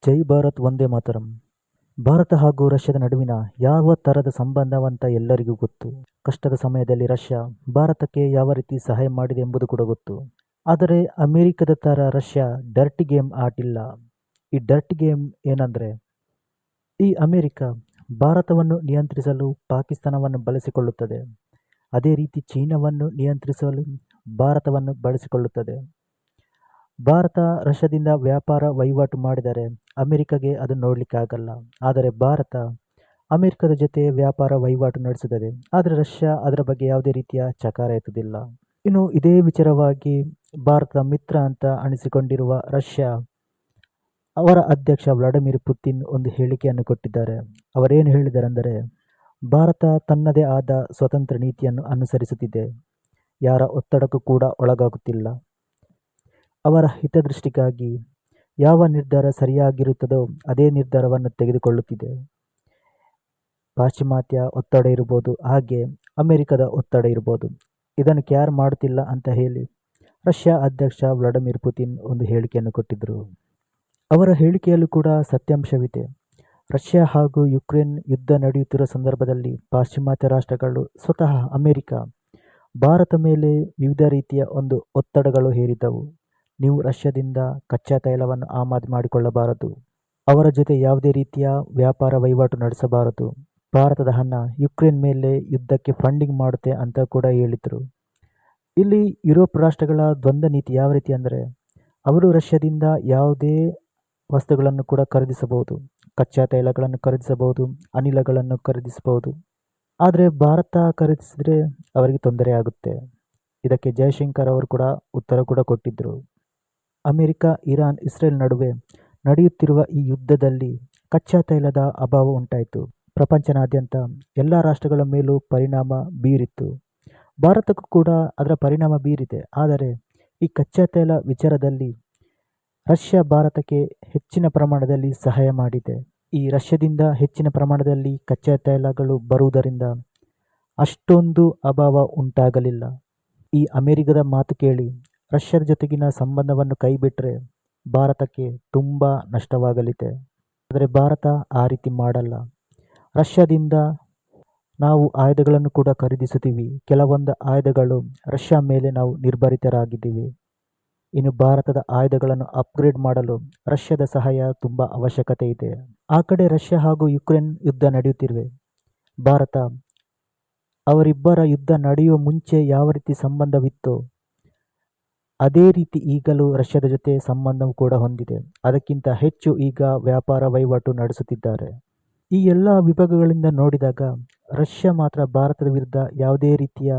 ಜೈ ಭಾರತ್ ವಂದೇ ಮಾತರಂ. ಭಾರತ ಹಾಗೂ ರಷ್ಯಾದ ನಡುವಿನ ಯಾವ ಥರದ ಸಂಬಂಧವಂತ ಎಲ್ಲರಿಗೂ ಗೊತ್ತು. ಕಷ್ಟದ ಸಮಯದಲ್ಲಿ ರಷ್ಯಾ ಭಾರತಕ್ಕೆ ಯಾವ ರೀತಿ ಸಹಾಯ ಮಾಡಿದೆ ಎಂಬುದು ಕೂಡ ಗೊತ್ತು. ಆದರೆ ಅಮೆರಿಕದ ಥರ ರಷ್ಯಾ ಡರ್ಟಿ ಗೇಮ್ ಆಡಿಲ್ಲ. ಈ ಡರ್ಟಿ ಗೇಮ್ ಏನಂದರೆ, ಈ ಅಮೆರಿಕ ಭಾರತವನ್ನು ನಿಯಂತ್ರಿಸಲು ಪಾಕಿಸ್ತಾನವನ್ನು ಬಳಸಿಕೊಳ್ಳುತ್ತದೆ. ಅದೇ ರೀತಿ ಚೀನಾವನ್ನು ನಿಯಂತ್ರಿಸಲು ಭಾರತವನ್ನು ಬಳಸಿಕೊಳ್ಳುತ್ತದೆ. ಭಾರತ ರಷ್ಯಾದಿಂದ ವ್ಯಾಪಾರ ವಹಿವಾಟು ಮಾಡಿದರೆ ಅಮೆರಿಕಗೆ ಅದು ನೋಡಲಿಕ್ಕಾಗಲ್ಲ. ಆದರೆ ಭಾರತ ಅಮೆರಿಕದ ಜೊತೆ ವ್ಯಾಪಾರ ವಹಿವಾಟು ನಡೆಸುತ್ತದೆ. ಆದರೆ ರಷ್ಯಾ ಅದರ ಬಗ್ಗೆ ಯಾವುದೇ ರೀತಿಯ ಚಕಾರ ಎತ್ತುವುದಿಲ್ಲ. ಇನ್ನು ಇದೇ ವಿಚಾರವಾಗಿ ಭಾರತದ ಮಿತ್ರ ಅಂತ ಅನಿಸಿಕೊಂಡಿರುವ ರಷ್ಯಾ ಅವರ ಅಧ್ಯಕ್ಷ ವ್ಲಾಡಿಮಿರ್ ಪುತಿನ್ ಒಂದು ಹೇಳಿಕೆಯನ್ನು ಕೊಟ್ಟಿದ್ದಾರೆ. ಅವರೇನು ಹೇಳಿದಾರೆಂದರೆ, ಭಾರತ ತನ್ನದೇ ಆದ ಸ್ವತಂತ್ರ ನೀತಿಯನ್ನು ಅನುಸರಿಸುತ್ತಿದೆ. ಯಾರ ಒತ್ತಡಕ್ಕೂ ಕೂಡ ಒಳಗಾಗುತ್ತಿಲ್ಲ. ಅವರ ಹಿತದೃಷ್ಟಿಗಾಗಿ ಯಾವ ನಿರ್ಧಾರ ಸರಿಯಾಗಿರುತ್ತದೋ ಅದೇ ನಿರ್ಧಾರವನ್ನು ತೆಗೆದುಕೊಳ್ಳುತ್ತಿದೆ. ಪಾಶ್ಚಿಮಾತ್ಯ ಒತ್ತಡ ಇರ್ಬೋದು, ಹಾಗೆ ಅಮೆರಿಕದ ಒತ್ತಡ ಇರ್ಬೋದು, ಇದನ್ನು ಕ್ಯಾರ್ ಮಾಡುತ್ತಿಲ್ಲ ಅಂತ ಹೇಳಿ ರಷ್ಯಾ ಅಧ್ಯಕ್ಷ ವ್ಲಾಡಿಮಿರ್ ಪುತಿನ್ ಒಂದು ಹೇಳಿಕೆಯನ್ನು ಕೊಟ್ಟಿದ್ದರು. ಅವರ ಹೇಳಿಕೆಯಲ್ಲೂ ಕೂಡ ಸತ್ಯಾಂಶವಿದೆ. ರಷ್ಯಾ ಹಾಗೂ ಯುಕ್ರೇನ್ ಯುದ್ಧ ನಡೆಯುತ್ತಿರುವ ಸಂದರ್ಭದಲ್ಲಿ ಪಾಶ್ಚಿಮಾತ್ಯ ರಾಷ್ಟ್ರಗಳು, ಸ್ವತಃ ಅಮೆರಿಕ ಭಾರತ ಮೇಲೆ ವಿವಿಧ ರೀತಿಯ ಒಂದು ಒತ್ತಡಗಳು ಹೇರಿದ್ದವು. ನೀವು ರಷ್ಯಾದಿಂದ ಕಚ್ಚಾ ತೈಲವನ್ನು ಆಮದು ಮಾಡಿಕೊಳ್ಳಬಾರದು, ಅವರ ಜೊತೆ ಯಾವುದೇ ರೀತಿಯ ವ್ಯಾಪಾರ ವಹಿವಾಟು ನಡೆಸಬಾರದು, ಭಾರತದ ಹಣ ಯುಕ್ರೇನ್ ಮೇಲೆ ಯುದ್ಧಕ್ಕೆ ಫಂಡಿಂಗ್ ಮಾಡುತ್ತೆ ಅಂತ ಕೂಡ ಹೇಳಿದರು. ಇಲ್ಲಿ ಯುರೋಪ್ ರಾಷ್ಟ್ರಗಳ ದ್ವಂದ್ವ ನೀತಿ ಯಾವ ರೀತಿ ಅಂದರೆ, ಅವರು ರಷ್ಯಾದಿಂದ ಯಾವುದೇ ವಸ್ತುಗಳನ್ನು ಕೂಡ ಖರೀದಿಸಬಹುದು, ಕಚ್ಚಾ ತೈಲಗಳನ್ನು ಖರೀದಿಸಬಹುದು, ಅನಿಲಗಳನ್ನು ಖರೀದಿಸಬಹುದು. ಆದರೆ ಭಾರತ ಖರೀದಿಸಿದರೆ ಅವರಿಗೆ ತೊಂದರೆ ಆಗುತ್ತೆ. ಇದಕ್ಕೆ ಜಯಶಂಕರ್ ಅವರು ಕೂಡ ಉತ್ತರ ಕೂಡ ಕೊಟ್ಟಿದ್ದರು. ಅಮೆರಿಕ, ಇರಾನ್, ಇಸ್ರೇಲ್ ನಡುವೆ ನಡೆಯುತ್ತಿರುವ ಈ ಯುದ್ಧದಲ್ಲಿ ಕಚ್ಚಾ ತೈಲದ ಅಭಾವ ಉಂಟಾಯಿತು. ಪ್ರಪಂಚನಾದ್ಯಂತ ಎಲ್ಲ ರಾಷ್ಟ್ರಗಳ ಮೇಲೂ ಪರಿಣಾಮ ಬೀರಿತ್ತು. ಭಾರತಕ್ಕೂ ಕೂಡ ಅದರ ಪರಿಣಾಮ ಬೀರಿದೆ. ಆದರೆ ಈ ಕಚ್ಚಾ ತೈಲ ವಿಚಾರದಲ್ಲಿ ರಷ್ಯಾ ಭಾರತಕ್ಕೆ ಹೆಚ್ಚಿನ ಪ್ರಮಾಣದಲ್ಲಿ ಸಹಾಯ ಮಾಡಿದೆ. ಈ ರಷ್ಯಾದಿಂದ ಹೆಚ್ಚಿನ ಪ್ರಮಾಣದಲ್ಲಿ ಕಚ್ಚಾ ತೈಲಗಳು ಬರುವುದರಿಂದ ಅಷ್ಟೊಂದು ಅಭಾವ ಉಂಟಾಗಲಿಲ್ಲ. ಈ ಅಮೆರಿಕದ ಮಾತು ಕೇಳಿ ರಷ್ಯಾದ ಜೊತೆಗಿನ ಸಂಬಂಧವನ್ನು ಕೈಬಿಟ್ಟರೆ ಭಾರತಕ್ಕೆ ತುಂಬ ನಷ್ಟವಾಗಲಿದೆ. ಆದರೆ ಭಾರತ ಆ ರೀತಿ ಮಾಡಲ್ಲ. ರಷ್ಯಾದಿಂದ ನಾವು ಆಯುಧಗಳನ್ನು ಕೂಡ ಖರೀದಿಸುತ್ತೀವಿ. ಕೆಲವೊಂದು ಆಯುಧಗಳು ರಷ್ಯಾ ಮೇಲೆ ನಾವು ನಿರ್ಭರಿತರಾಗಿದ್ದೀವಿ. ಇನ್ನು ಭಾರತದ ಆಯುಧಗಳನ್ನು ಅಪ್ಗ್ರೇಡ್ ಮಾಡಲು ರಷ್ಯಾದ ಸಹಾಯ ತುಂಬ ಅವಶ್ಯಕತೆ ಇದೆ. ಆ ಕಡೆ ರಷ್ಯಾ ಹಾಗೂ ಯುಕ್ರೇನ್ ಯುದ್ಧ ನಡೆಯುತ್ತಿರುವೆ. ಭಾರತ ಅವರಿಬ್ಬರ ಯುದ್ಧ ನಡೆಯುವ ಮುಂಚೆ ಯಾವ ರೀತಿ ಸಂಬಂಧವಿತ್ತೋ ಅದೇ ರೀತಿ ಈಗಲೂ ರಷ್ಯಾದ ಜೊತೆ ಸಂಬಂಧವು ಕೂಡ ಹೊಂದಿದೆ. ಅದಕ್ಕಿಂತ ಹೆಚ್ಚು ಈಗ ವ್ಯಾಪಾರ ವಹಿವಾಟು ನಡೆಸುತ್ತಿದ್ದಾರೆ. ಈ ಎಲ್ಲ ವಿಭಾಗಗಳಿಂದ ನೋಡಿದಾಗ ರಷ್ಯಾ ಮಾತ್ರ ಭಾರತದ ವಿರುದ್ಧ ಯಾವುದೇ ರೀತಿಯ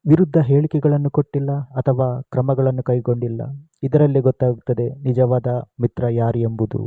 ವಿರುದ್ಧ ಹೇಳಿಕೆಗಳನ್ನು ಕೊಟ್ಟಿಲ್ಲ ಅಥವಾ ಕ್ರಮಗಳನ್ನು ಕೈಗೊಂಡಿಲ್ಲ. ಇದರಲ್ಲೇ ಗೊತ್ತಾಗುತ್ತದೆ ನಿಜವಾದ ಮಿತ್ರ ಯಾರು ಎಂಬುದು.